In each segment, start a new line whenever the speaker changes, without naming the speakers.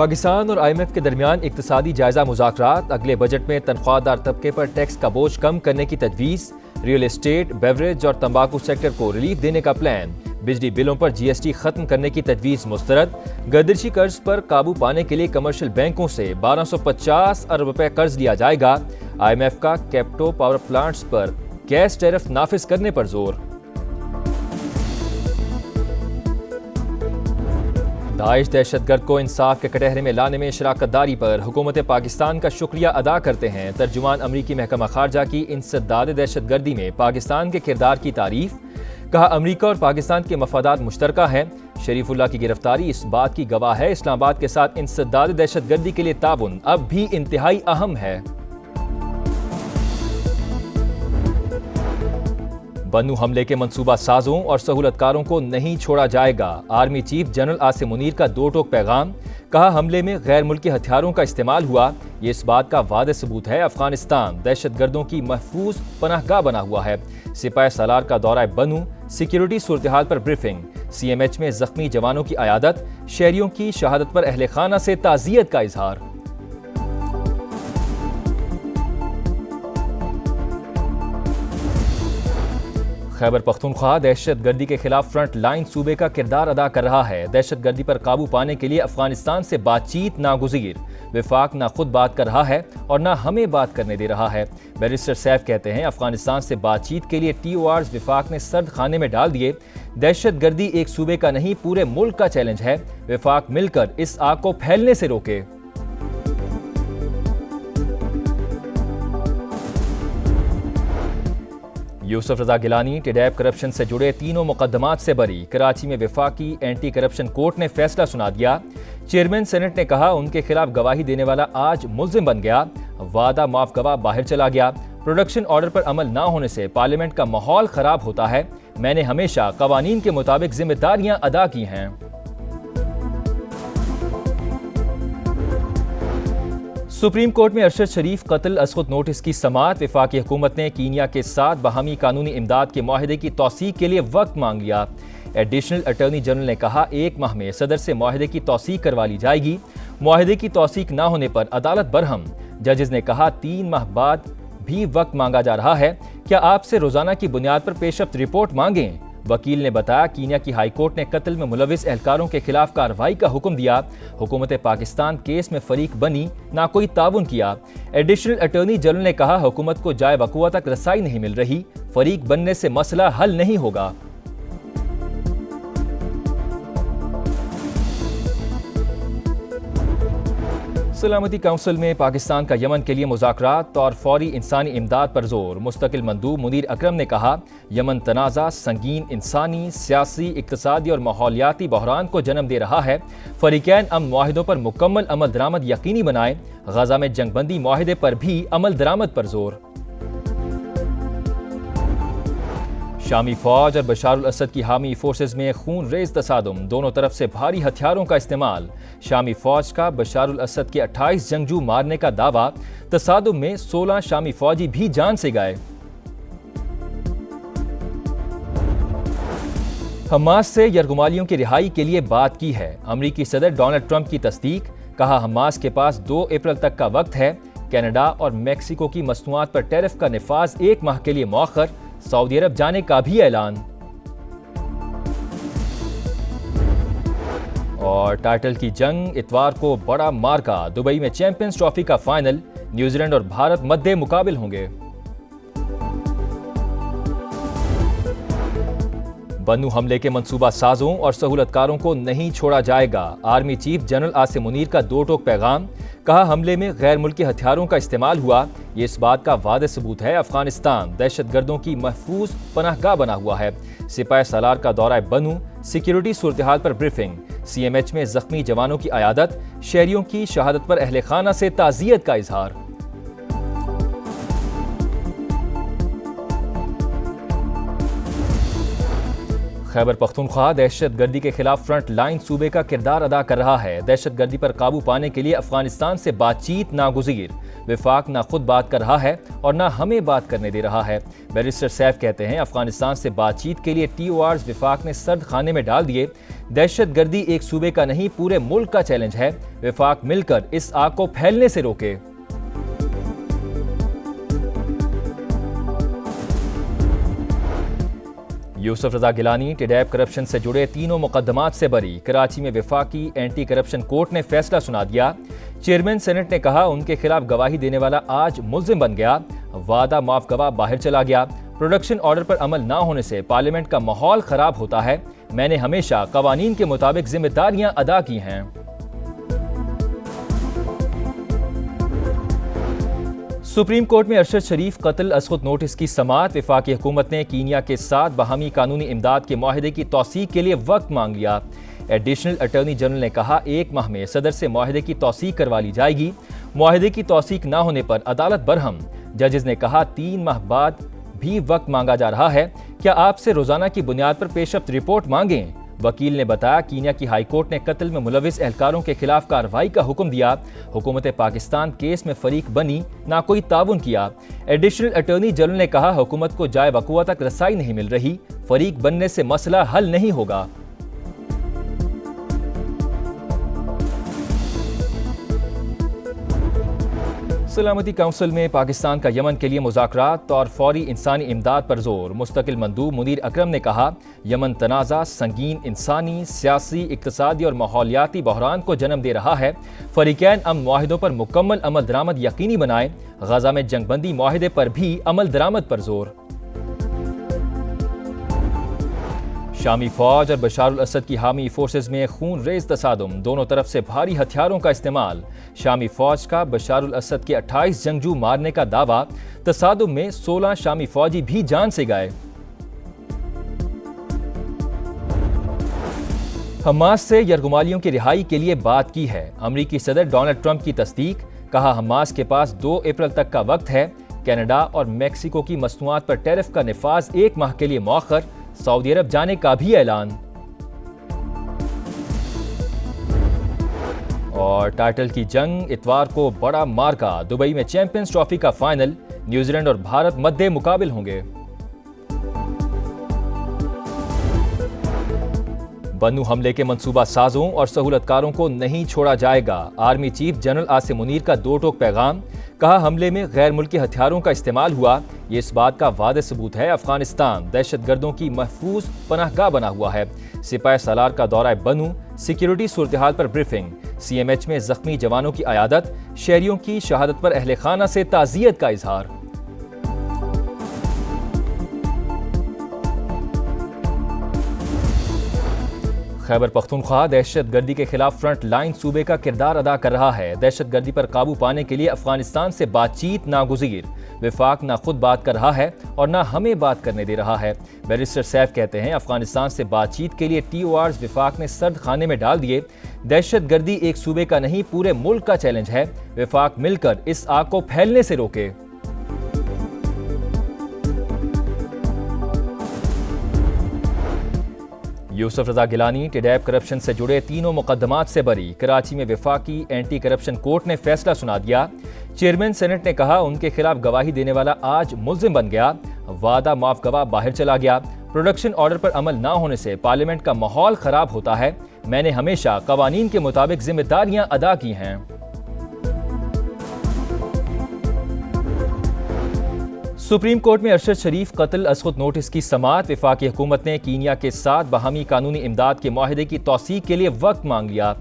پاکستان اور IMF کے درمیان اقتصادی جائزہ مذاکرات، اگلے بجٹ میں تنخواہ دار طبقے پر ٹیکس کا بوجھ کم کرنے کی تجویز، ریئل اسٹیٹ، بیوریج اور تمباکو سیکٹر کو ریلیف دینے کا پلان، بجلی بلوں پر GST ختم کرنے کی تجویز مسترد، گردشی قرض پر قابو پانے کے لیے کمرشل بینکوں سے 1250 ارب روپے قرض لیا جائے گا، IMF کا کیپٹو پاور پلانٹس پر گیس ٹیرف نافذ کرنے پر زور۔ داعش دہشت گرد کو انصاف کے کٹہرے میں لانے میں شراکت داری پر حکومت پاکستان کا شکریہ ادا کرتے ہیں۔ ترجمان امریکی محکمہ خارجہ کی انسداد دہشت گردی میں پاکستان کے کردار کی تعریف، کہا امریکہ اور پاکستان کے مفادات مشترکہ ہیں۔ شریف اللہ کی گرفتاری اس بات کی گواہ ہے اسلام آباد کے ساتھ انسداد دہشت گردی کے لیے تعاون اب بھی انتہائی اہم ہے۔ بنو حملے کے منصوبہ سازوں اور سہولت کاروں کو نہیں چھوڑا جائے گا، army chief general Asim Munir کا دو ٹوک پیغام، کہا حملے میں غیر ملکی ہتھیاروں کا استعمال ہوا، یہ اس بات کا واضح ثبوت ہے افغانستان دہشت گردوں کی محفوظ پناہ گاہ بنا ہوا ہے۔ سپاہ سالار کا دورہ بنو، سیکیورٹی صورتحال پر بریفنگ، CMH میں زخمی جوانوں کی عیادت، شہریوں کی شہادت پر اہل خانہ سے تعزیت کا اظہار۔ خیبر پختونخوا دہشت گردی کے خلاف فرنٹ لائن صوبے کا کردار ادا کر رہا ہے۔ دہشت گردی پر قابو پانے کے لیے افغانستان سے بات چیت ناگزیر، وفاق نہ خود بات کر رہا ہے اور نہ ہمیں بات کرنے دے رہا ہے۔ بیرسٹر سیف کہتے ہیں افغانستان سے بات چیت کے لیے TORs وفاق نے سرد خانے میں ڈال دیے۔ دہشت گردی ایک صوبے کا نہیں پورے ملک کا چیلنج ہے، وفاق مل کر اس آگ کو پھیلنے سے روکے۔ یوسف رضا گیلانی ٹیڈیب کرپشن سے جڑے تینوں مقدمات سے بری، کراچی میں وفاقی اینٹی کرپشن کورٹ نے فیصلہ سنا دیا۔ چیئرمین سینٹ نے کہا ان کے خلاف گواہی دینے والا آج ملزم بن گیا، وعدہ معاف گواہ باہر چلا گیا۔ پروڈکشن آرڈر پر عمل نہ ہونے سے پارلیمنٹ کا ماحول خراب ہوتا ہے، میں نے ہمیشہ قوانین کے مطابق ذمہ داریاں ادا کی ہیں۔ سپریم کورٹ میں ارشد شریف قتل ازخود نوٹس کی سماعت، وفاقی حکومت نے کینیا کے ساتھ باہمی قانونی امداد کے معاہدے کی توثیق کے لیے وقت مانگ لیا۔ ایڈیشنل اٹارنی جنرل نے کہا 1 ماہ میں صدر سے معاہدے کی توثیق کروا لی جائے گی، معاہدے کی توثیق نہ ہونے پر عدالت برہم۔ ججز نے کہا 3 ماہ بعد بھی وقت مانگا جا رہا ہے، کیا آپ سے روزانہ کی بنیاد پر پیش رفت رپورٹ مانگیں؟ وکیل نے بتایا کینیا کی ہائی کورٹ نے قتل میں ملوث اہلکاروں کے خلاف کارروائی کا حکم دیا، حکومت پاکستان کیس میں فریق بنی، نہ کوئی تعاون کیا۔ ایڈیشنل اٹارنی جنرل نے کہا حکومت کو جائے وقوع تک رسائی نہیں مل رہی، فریق بننے سے مسئلہ حل نہیں ہوگا۔ سلامتی کونسل میں پاکستان کا یمن کے لیے مذاکرات اور فوری انسانی امداد پر زور، مستقل مندوب منیر اکرم نے کہا یمن تنازع سنگین انسانی، سیاسی، اقتصادی اور ماحولیاتی بحران کو جنم دے رہا ہے، فریقین امن معاہدوں پر مکمل عمل درآمد یقینی بنائیں، غزہ میں جنگ بندی معاہدے پر بھی عمل درآمد پر زور۔ شامی فوج اور بشار الاسد کی حامی فورسز میں خون ریز تصادم، دونوں طرف سے بھاری ہتھیاروں کا استعمال، شامی فوج کا بشار الاسد کے 28 جنگجو مارنے کا دعویٰ، تصادم میں 16 شامی فوجی بھی جان سے گئے۔ حماس سے یرغمالیوں کی رہائی کے لیے بات کی ہے، امریکی صدر ڈونلڈ ٹرمپ کی تصدیق، کہا حماس کے پاس 2 اپریل تک کا وقت ہے۔ کینیڈا اور میکسیکو کی مصنوعات پر ٹیرف کا نفاذ 1 ماہ کے لیے مؤخر، سعودی عرب جانے کا بھی اعلان۔ اور ٹائٹل کی جنگ اتوار کو بڑا مارکا، دبئی میں چیمپئنز ٹرافی کا فائنل، نیوزی لینڈ اور بھارت مد مقابل ہوں گے۔ بنو حملے کے منصوبہ سازوں اور سہولت کاروں کو نہیں چھوڑا جائے گا، army chief general Asim Munir کا 2 ٹوک پیغام، کہا حملے میں غیر ملکی ہتھیاروں کا استعمال ہوا، یہ اس بات کا واضح ثبوت ہے افغانستان دہشت گردوں کی محفوظ پناہ گاہ بنا ہوا ہے۔ سپاہ سالار کا دورہ بنو، سیکیورٹی صورتحال پر بریفنگ، CMH میں زخمی جوانوں کی عیادت، شہریوں کی شہادت پر اہل خانہ سے تعزیت کا اظہار۔ خیبر پختونخوا دہشت گردی کے خلاف فرنٹ لائن صوبے کا کردار ادا کر رہا ہے، دہشت گردی پر قابو پانے کے لیے افغانستان سے بات چیت ناگزیر، वफाक ना खुद बात कर रहा है और ना हमें बात करने दे रहा है। बैरिस्टर सैफ कहते हैं, अफगानिस्तान से बातचीत के लिए TORs वफाक ने सर्द खाने में डाल दिए। दहशत गर्दी एक सूबे का नहीं पूरे मुल्क का चैलेंज है। वफाक मिलकर इस आग को फैलने से रोके। यूसुफ रजा गिलानी टिडैप करप्शन से जुड़े तीनों मुकदमात से बरी। कराची में वफाकी एंटी करप्शन कोर्ट ने फैसला सुना दिया। चेयरमैन सेनेट ने कहा, उनके खिलाफ गवाही देने वाला आज मुल्जिम बन गया। वादा माफ गवाह बाहर चला गया। प्रोडक्शन ऑर्डर पर अमल ना होने से पार्लियामेंट का माहौल खराब होता है। मैंने हमेशा कवानीन के मुताबिक जिम्मेदारियां अदा की हैं। सुप्रीम कोर्ट में अरशद शरीफ कत्ल असखुद नोटिस की समाअत। वफाकी हुकूमत ने कीनिया के साथ बाहमी कानूनी इमदाद के मुआहदे की तौसीक के लिए वक्त मांग लिया। एडिशनल अटॉर्नी जनरल ने कहा, 1 माह में सदर से मुआहदे की तौसीक करवा ली जाएगी। मुआहदे की तौसीक ना होने पर अदालत बरहम। जजेस ने कहा, 3 माह बाद भी वक्त मांगा जा रहा है। क्या आपसे रोजाना की बुनियाद पर पेशरफ्त रिपोर्ट मांगें? वकील ने बताया, कीनिया की हाई कोर्ट ने कत्ल में मुलविस एहलकारों के खिलाफ कार्रवाई का हुक्म दिया। हुकूमत पाकिस्तान केस में फरीक बनी, ना कोई ताउन किया। एडिशनल अटॉर्नी जनरल ने कहा, हुकूमत को जाए वक़ुआ तक रसाई नहीं मिल रही। फरीक बनने से मसला हल नहीं होगा। सलामती काउंसिल में पाकिस्तान का यमन के लिए मुज़ाकरात और फौरी इंसानी इमदाद पर जोर। मुस्तकिल मंदूब मुनीर अकरम ने कहा, यमन तनाज़ा संगीन इंसानी, सियासी, इक़्तिसादी और माहौलियाती बहरान को जन्म दे रहा है। फरीकैन अमन मुआहिदों पर मुकम्मल अमल दरामद यकीनी बनाए। गजा में जंगबंदी मुआहिदे पर भी अमल दरामद पर जोर। शामी फौज और बशारुल असद की हामी फोर्सेज में खून रेज तसादुम। दोनों तरफ से भारी हथियारों का इस्तेमाल। शामी फौज का बशारुल असद के 28 जंगजू मारने का दावा। तसादुम में 16 शामी फौजी भी जान से गए। हमास से यरगुमालियों की रिहाई के लिए बात की है। अमरीकी सदर डोनाल्ड ट्रंप की तस्दीक। कहा, हमास के पास 2 अप्रैल तक का वक्त है। कनाडा और मैक्सिको की मसनूआत पर टैरिफ का निफाज 1 माह के लिए मौखर। सऊदी अरब जाने का भी ऐलान। और टाइटल की जंग, इतवार को बड़ा मार्का। दुबई में चैंपियंस ट्रॉफी का फाइनल। न्यूजीलैंड और भारत मद्दे मुकाबिल होंगे। बन्नू हमले के मंसूबा साजों और सहूलतकारों को नहीं छोड़ा जाएगा। Army chief general Asim Munir का 2 टोक पैगाम। कहा, हमले में गैर मुल्की हथियारों का इस्तेमाल हुआ। ये इस बात का वादे सबूत है, अफगानिस्तान दहशत गर्दों की महफूज पनाहगाह बना हुआ है। सिपाही सालार का दौरा बन्नू। सिक्योरिटी सूरत हाल पर ब्रीफिंग। CMH में जख्मी जवानों की अयादत। शहरियों की शहादत पर अहले खाना से ताज़ियत का इजहार। खैबर पख्तूनख्वा दहशत गर्दी के खिलाफ फ्रंट लाइन सूबे का किरदार अदा कर रहा है। दहशत गर्दी पर काबू पाने के लिए अफगानिस्तान से बातचीत नागुज़ीर। वफाक ना खुद बात कर रहा है और ना हमें बात करने दे रहा है। बैरिस्टर सैफ कहते हैं, अफगानिस्तान से बातचीत के लिए TORs वफाक ने सर्द खाने में डाल दिए। दहशत गर्दी एक सूबे का नहीं पूरे मुल्क का चैलेंज है। वफाक मिलकर इस आग को फैलने से रोके। यूसुफ रजा गिलानी टिडैप करप्शन से जुड़े तीनों मुकदमात से बरी। कराची में वफाकी एंटी करप्शन कोर्ट ने फैसला सुना दिया। चेयरमैन सेनेट ने कहा, उनके खिलाफ गवाही देने वाला आज मुल्जिम बन गया। वादा माफ गवाह बाहर चला गया। प्रोडक्शन ऑर्डर पर अमल ना होने से पार्लियामेंट का माहौल खराब होता है। मैंने हमेशा कवानीन के मुताबिक जिम्मेदारियां अदा की हैं। सुप्रीम कोर्ट में अरशद शरीफ कत्ल असखुद नोटिस की समाअत। वफाकी हुकूमत ने कीनिया के साथ बाहमी कानूनी इमदाद के मुआहदे की तौसीक के लिए वक्त मांग लिया।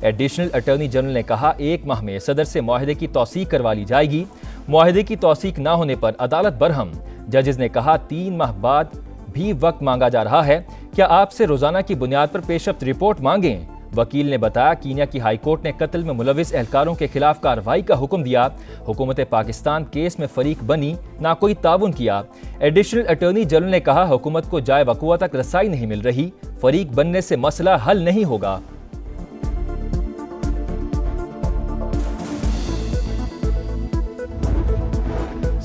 एडिशनल अटॉर्नी जनरल ने कहा, 1 माह में सदर से मुआहदे की तौसीक करवा ली जाएगी। मुआहदे की तौसीक ना होने पर अदालत बरहम। जजेस ने कहा, 3 माह बाद भी वक्त मांगा जा रहा है। क्या आपसे रोजाना की बुनियाद पर पेशरफ्त रिपोर्ट मांगें? वकील ने बताया, कीनिया की हाई कोर्ट ने कत्ल में मुलविस एहलकारों के खिलाफ कार्रवाई का हुक्म दिया। हुकूमत पाकिस्तान केस में फरीक बनी, ना कोई ताउन किया। एडिशनल अटॉर्नी जनरल ने कहा, हुकूमत को जाए वक़ुआ तक रसाई नहीं मिल रही। फरीक बनने से मसला हल नहीं होगा।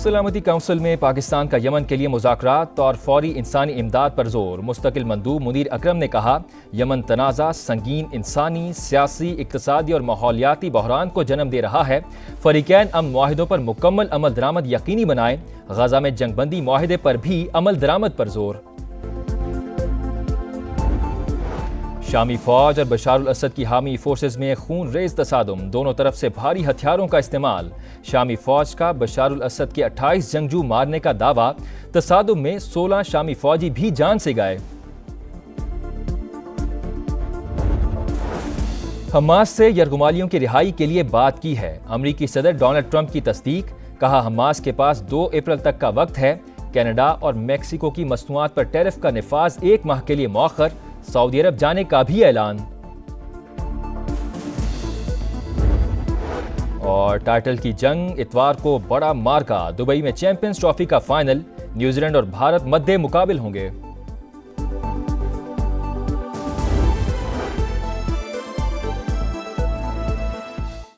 सलामती काउंसिल में पाकिस्तान का यमन के लिए मुज़ाकरात और फौरी इंसानी इमदाद पर जोर। मुस्तकिल मंदूब मुनीर अकरम ने कहा, यमन तनाज़ा संगीन इंसानी, सियासी, इक़्तिसादी और माहौलियाती बहरान को जन्म दे रहा है। फरीकैन अमन मुआहिदों पर मुकम्मल अमल दरामद यकीनी बनाएं। गजा में जंगबंदी मुआहिदे पर भी अमल दरामद पर जोर। शामी फौज और बशारुल असद की हामी फोर्सेज में खून रेज तसादुम, दोनों तरफ से भारी हथियारों का इस्तेमाल। शामी फौज का बशारुल असद के 28 जंगजू मारने का दावा, तसादुम में 16 शामी फौजी भी जान से गए। हमास से यरगुमालियों की रिहाई के लिए बात की है। अमरीकी सदर डोनाल्ड ट्रंप की तस्दीक, कहा हमास के पास 2 अप्रैल तक का वक्त है। कनाडा और मेक्सिको की मसनूआत पर टैरिफ का निफाज 1 माह के लिए मौखर। सऊदी अरब जाने का भी ऐलान। और टाइटल की जंग, इतवार को बड़ा मार्का। दुबई में चैंपियंस ट्रॉफी का फाइनल, न्यूजीलैंड और भारत मद्दे मुकाबिल होंगे।